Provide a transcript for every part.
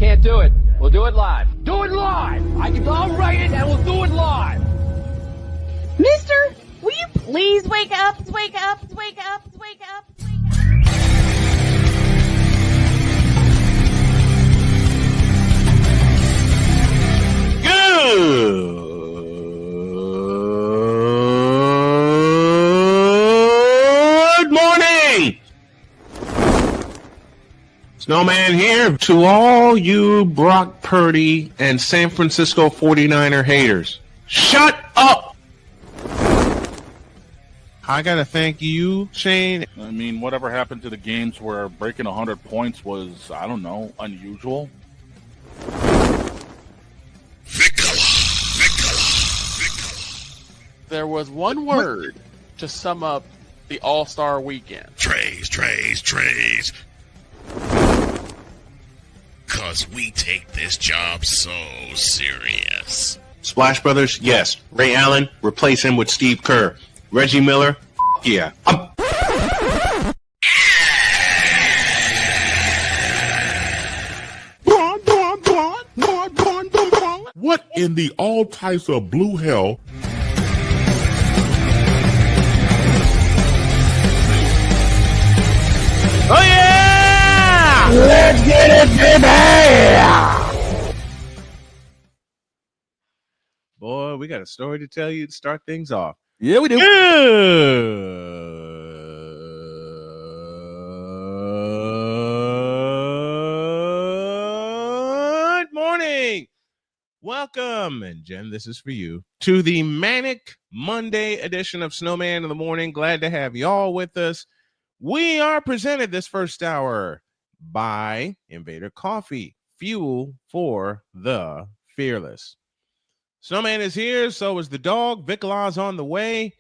Can't do it. We'll do it live. Do it live! I'll write it and we'll do it live! Mister, will you please wake up, wake up, wake up, wake up, wake up? Good morning! Snowman here to all you Brock Purdy and San Francisco 49er haters. Shut up! I gotta thank you, Shane. I mean, whatever happened to the games where breaking 100 points was, I don't know, unusual? There was one word to sum up the All-Star weekend. Trays. Cause we take this job so serious. Splash Brothers, yes. Ray Allen, replace him with Steve Kerr. Reggie Miller, yeah. What in the all types of blue hell? Oh yeah! Let's get it, baby! Boy, we got a story to tell you to start things off. Yeah, we do. Good morning. Welcome, and Jen, this is for you, to the Manic Monday edition of Snowman in the Morning. Glad to have you all with us. We are presented this first hour by Invader Coffee, fuel for the fearless. Snowman is here, so is the dog. Vicala's on the way,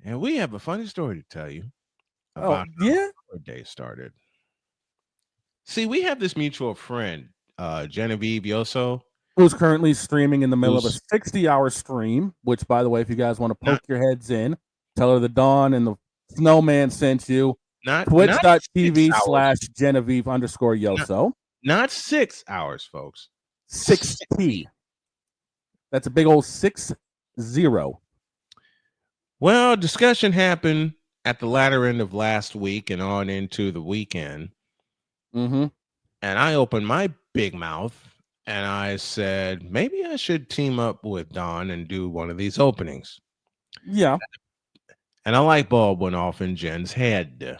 and we have a funny story to tell you about how our day started. See, we have this mutual friend, Genevieve Yoso, who's currently streaming in the middle of a 60-hour stream, which, by the way, if you guys want to poke your heads in, tell her the Dawn and the Snowman sent you. Twitch.tv/Genevieve_Yoso. Not 6 hours, folks. 6T. That's a big old 6-0. Well, discussion happened at the latter end of last week and on into the weekend. Mm-hmm. And I opened my big mouth and I said, maybe I should team up with Don and do one of these openings. Yeah. And a light bulb went off in Jen's head.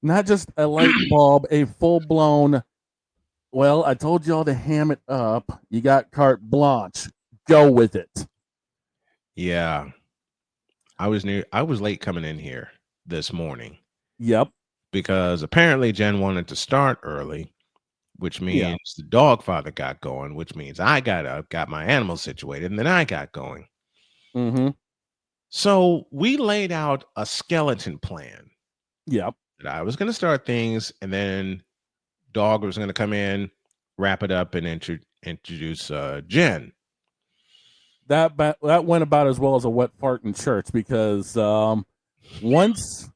Not just a light bulb, a full-blown, well, I told y'all to ham it up. You got carte blanche. Go with it. Yeah. I was late coming in here this morning. Yep. Because apparently Jen wanted to start early, which means the dog father got going, which means I got my animals situated, and then I got going. Mm-hmm. So we laid out a skeleton plan. Yep. That I was going to start things, and then dog was going to come in, wrap it up, and introduce Jen. That went about as well as a wet fart in church, because once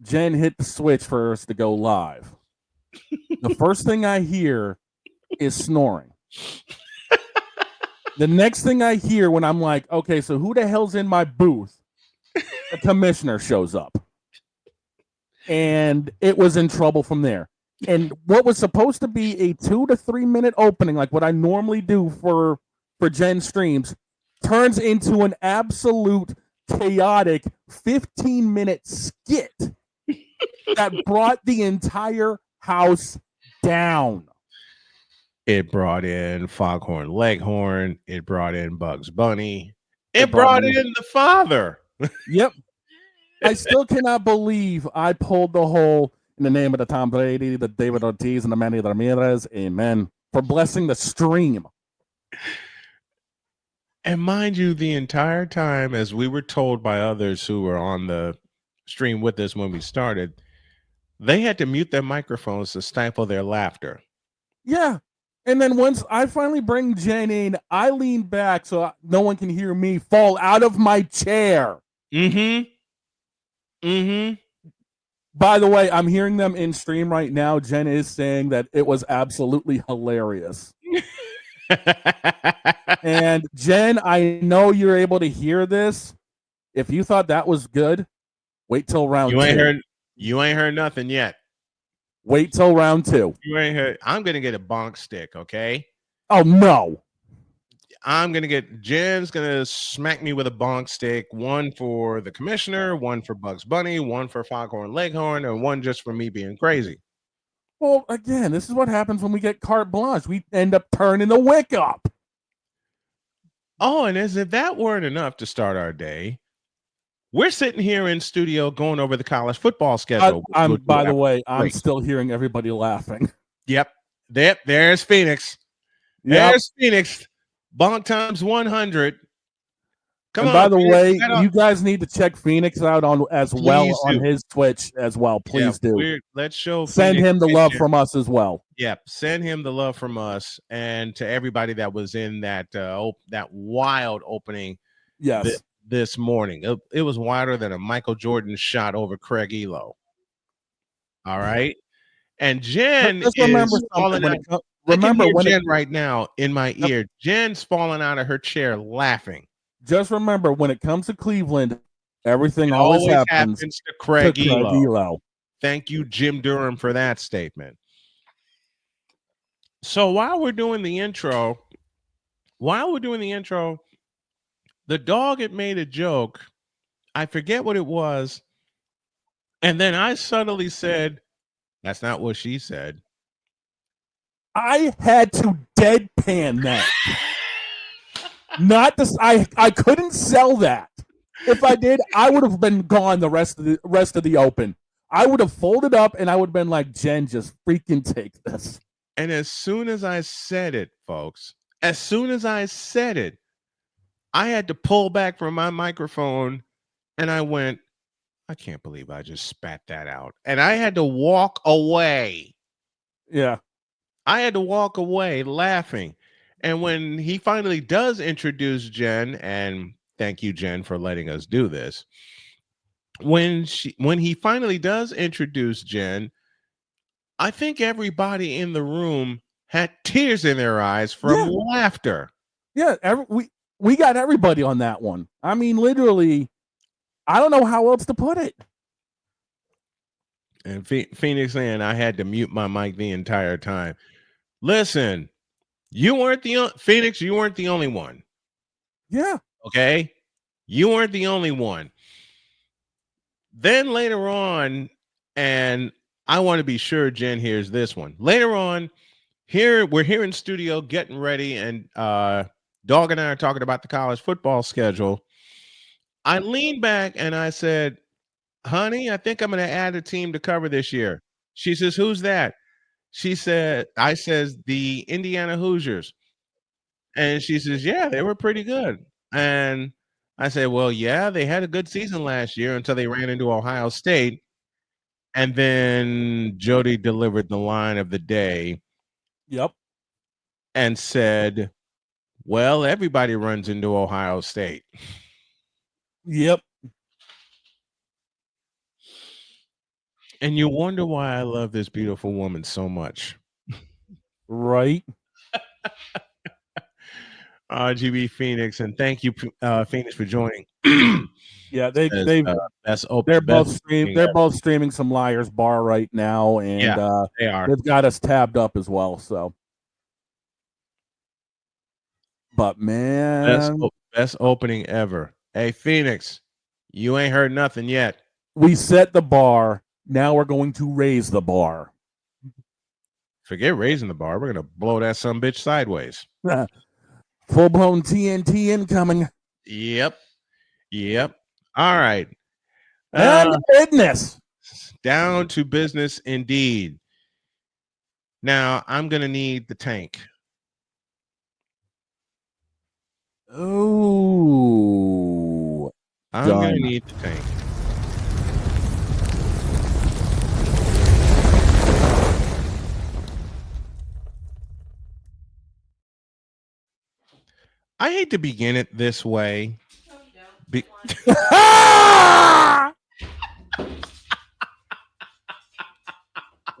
Jen hit the switch for us to go live, the first thing I hear is snoring. The next thing I hear when I'm like, okay, so who the hell's in my booth? The commissioner shows up. And it was in trouble from there. And what was supposed to be a 2 to 3 minute opening, like what I normally do for Jen streams, turns into an absolute chaotic 15-minute skit that brought the entire house down. It brought in Foghorn Leghorn. It brought in Bugs Bunny. It brought in the father. Yep. I still cannot believe I pulled the whole in the name of the Tom Brady, the David Ortiz, and the Manny Ramirez. Amen. For blessing the stream. And mind you, the entire time, as we were told by others who were on the stream with us when we started, they had to mute their microphones to stifle their laughter. Yeah. And then once I finally bring Jen in, I lean back so no one can hear me fall out of my chair. Mm-hmm. Mm-hmm. By the way, I'm hearing them in stream right now. Jen is saying that it was absolutely hilarious. And Jen, I know you're able to hear this. If you thought that was good, wait till round two. You ain't heard nothing yet. Wait till round two. You ain't heard. I'm gonna get a bonk stick, okay? Oh no. Jen's gonna smack me with a bonk stick, one for the commissioner, one for Bugs Bunny, one for Foghorn Leghorn, and one just for me being crazy. Well, again, this is what happens when we get carte blanche. We end up turning the wick up. Oh, and as if that weren't enough to start our day, we're sitting here in studio going over the college football schedule. By the way, I'm still hearing everybody laughing. Yep. There's Phoenix. There's Phoenix. Bonk times 100. Come on. By the way, you guys need to check Phoenix out on his Twitch as well. Please do. Let's show. Send him the love from us as well. Yep. Send him the love from us, and to everybody that was in that wild opening. Yes. This morning, it was wilder than a Michael Jordan shot over Craig Elo. All right, and Jen is falling out. Remember Jen right now in my ear. Jen's falling out of her chair laughing. Just remember, when it comes to Cleveland, everything always happens to Craig Elo. Thank you, Jim Durham, for that statement. So while we're doing the intro, the dog had made a joke. I forget what it was. And then I subtly said, that's not what she said. I had to deadpan that. Not this. I couldn't sell that. If I did, I would have been gone the rest of the open. I would have folded up and I would have been like, Jen, just freaking take this. And as soon as I said it, folks, I had to pull back from my microphone and I went, I can't believe I just spat that out. And I had to walk away. Yeah. I had to walk away laughing. And when he finally does introduce Jen, and thank you, Jen, for letting us do this. When he finally does introduce Jen, I think everybody in the room had tears in their eyes from laughter. Yeah, we got everybody on that one. I mean, literally, I don't know how else to put it. And Phoenix saying I had to mute my mic the entire time. Listen, you weren't Phoenix. You weren't the only one. Yeah. Okay. You weren't the only one. Then later on, and I want to be sure Jen hears this one. Later on, we're here in studio getting ready, and Dog and I are talking about the college football schedule. I leaned back and I said, honey, I think I'm going to add a team to cover this year. She says, who's that? I says, the Indiana Hoosiers. And she says, yeah, they were pretty good. And I said, well, yeah, they had a good season last year until they ran into Ohio State. And then Jody delivered the line of the day. Yep. And said, well, everybody runs into Ohio State. Yep. And you wonder why I love this beautiful woman so much. Right. RGB Phoenix, and thank you, Phoenix, for joining. Yeah, they're both streaming some Liars Bar right now, and they are. They've got us tabbed up as well. So, but man, best opening ever. Hey, Phoenix, you ain't heard nothing yet. We set the bar. Now we're going to raise the bar. Forget raising the bar. We're gonna blow that sumbitch sideways. Full-blown TNT incoming. Yep. All right. Down to business. Down to business indeed. Now I'm gonna need the tank. Oh. I'm gonna need the tank. I hate to begin it this way.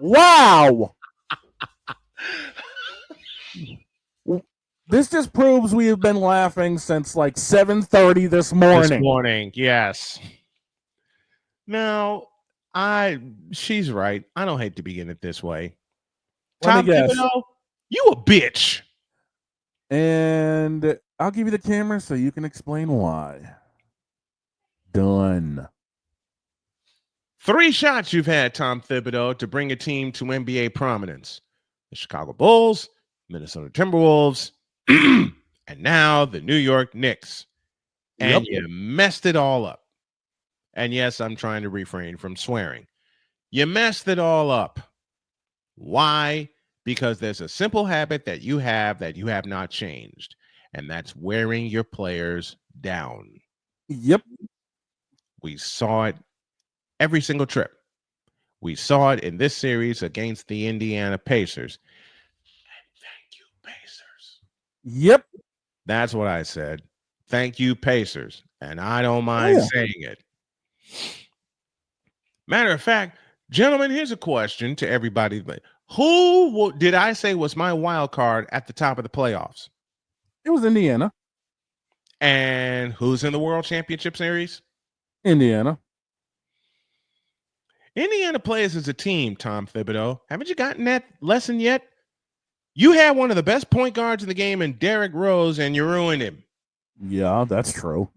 Wow. This just proves we have been laughing since like 7:30 this morning. This morning, yes. Now, she's right. I don't hate to begin it this way. Let Tom me guess. Thibodeau, you a bitch. And I'll give you the camera so you can explain why. Done. 3 shots you've had, Tom Thibodeau, to bring a team to NBA prominence. The Chicago Bulls, Minnesota Timberwolves, and now the New York Knicks. And you messed it all up. And yes, I'm trying to refrain from swearing. You messed it all up. Why? Because there's a simple habit that you have not changed, and that's wearing your players down. Yep. We saw it every single trip. We saw it in this series against the Indiana Pacers. And thank you, Pacers. Yep. That's what I said. Thank you, Pacers. And I don't mind saying it. Matter of fact, gentlemen, here's a question to everybody. Who did I say was my wild card at the top of the playoffs? It was Indiana. And who's in the World Championship Series? Indiana. Indiana plays as a team, Tom Thibodeau. Haven't you gotten that lesson yet? You had one of the best point guards in the game in Derrick Rose, and you ruined him. Yeah, that's true.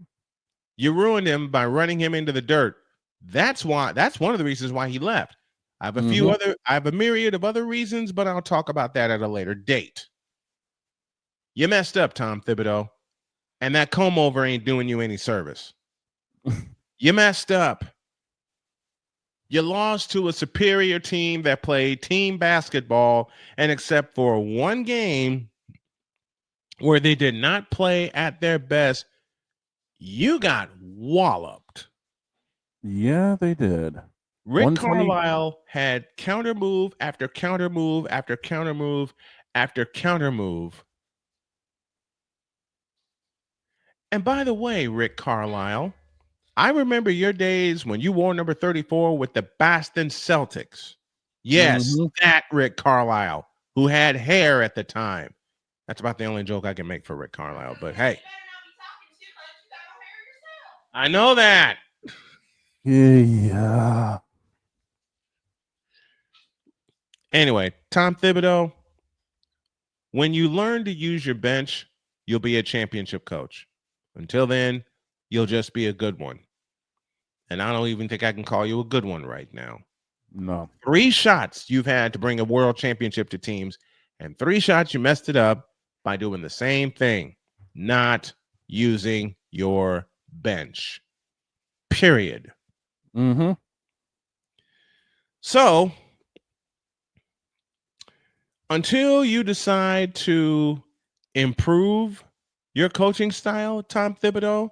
You ruined him by running him into the dirt. That's one of the reasons why he left. I have a myriad of other reasons, but I'll talk about that at a later date. You messed up, Tom Thibodeau, and that comb over ain't doing you any service. You messed up. You lost to a superior team that played team basketball, and except for one game where they did not play at their best, you got walloped. Yeah, they did. Rick Carlisle had counter move after counter move after counter move after counter move. And by the way, Rick Carlisle, I remember your days when you wore number 34 with the Boston Celtics. Yes, that Rick Carlisle, who had hair at the time. That's about the only joke I can make for Rick Carlisle. But hey, I know that. Yeah. Anyway, Tom Thibodeau, when you learn to use your bench, you'll be a championship coach. Until then, you'll just be a good one. And I don't even think I can call you a good one right now. No. 3 shots you've had to bring a world championship to teams, and 3 shots you messed it up by doing the same thing, not using your bench. Period. So, until you decide to improve your coaching style, Tom Thibodeau,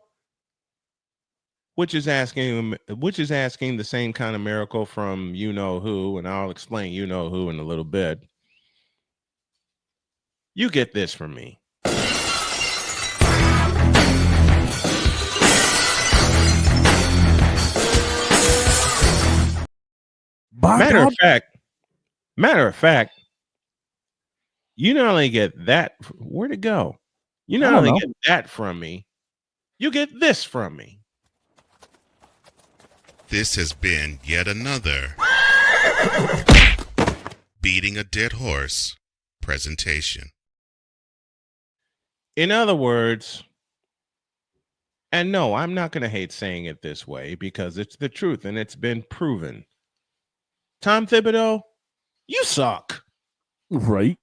which is asking the same kind of miracle from you know who, and I'll explain you know who in a little bit. You get this from me. Matter of fact, you not only get that, where'd it go? You not only get that from me, you get this from me. This has been yet another Beating a Dead Horse presentation. In other words, and no, I'm not going to hate saying it this way because it's the truth and it's been proven. Tom Thibodeau, you suck. Right.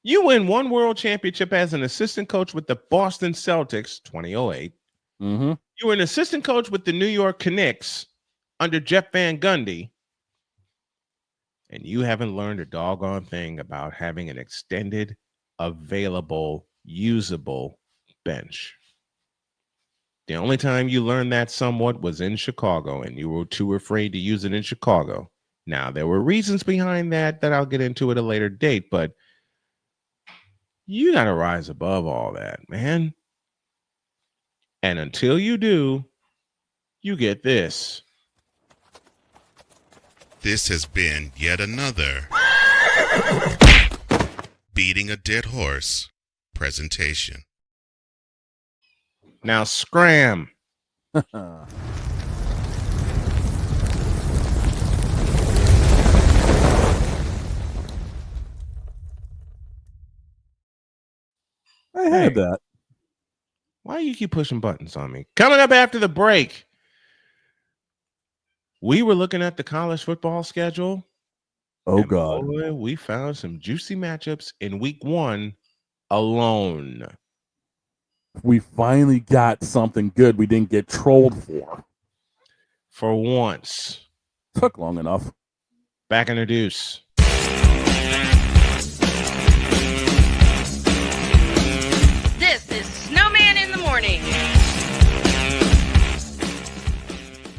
You win 1 world championship as an assistant coach with the Boston Celtics, 2008. You were an assistant coach with the New York Knicks under Jeff Van Gundy. And you haven't learned a doggone thing about having an extended, available, usable bench. The only time you learned that somewhat was in Chicago, and you were too afraid to use it in Chicago. Now, there were reasons behind that I'll get into at a later date, but you got to rise above all that, man. And until you do, you get this. This has been yet another Beating a Dead Horse presentation. Now scram. I had that. Why do you keep pushing buttons on me? Coming up after the break, we were looking at the college football schedule. Oh, and God. boy, we found some juicy matchups in week 1 alone. We finally got something good we didn't get trolled for. For once. Took long enough. Back in the deuce.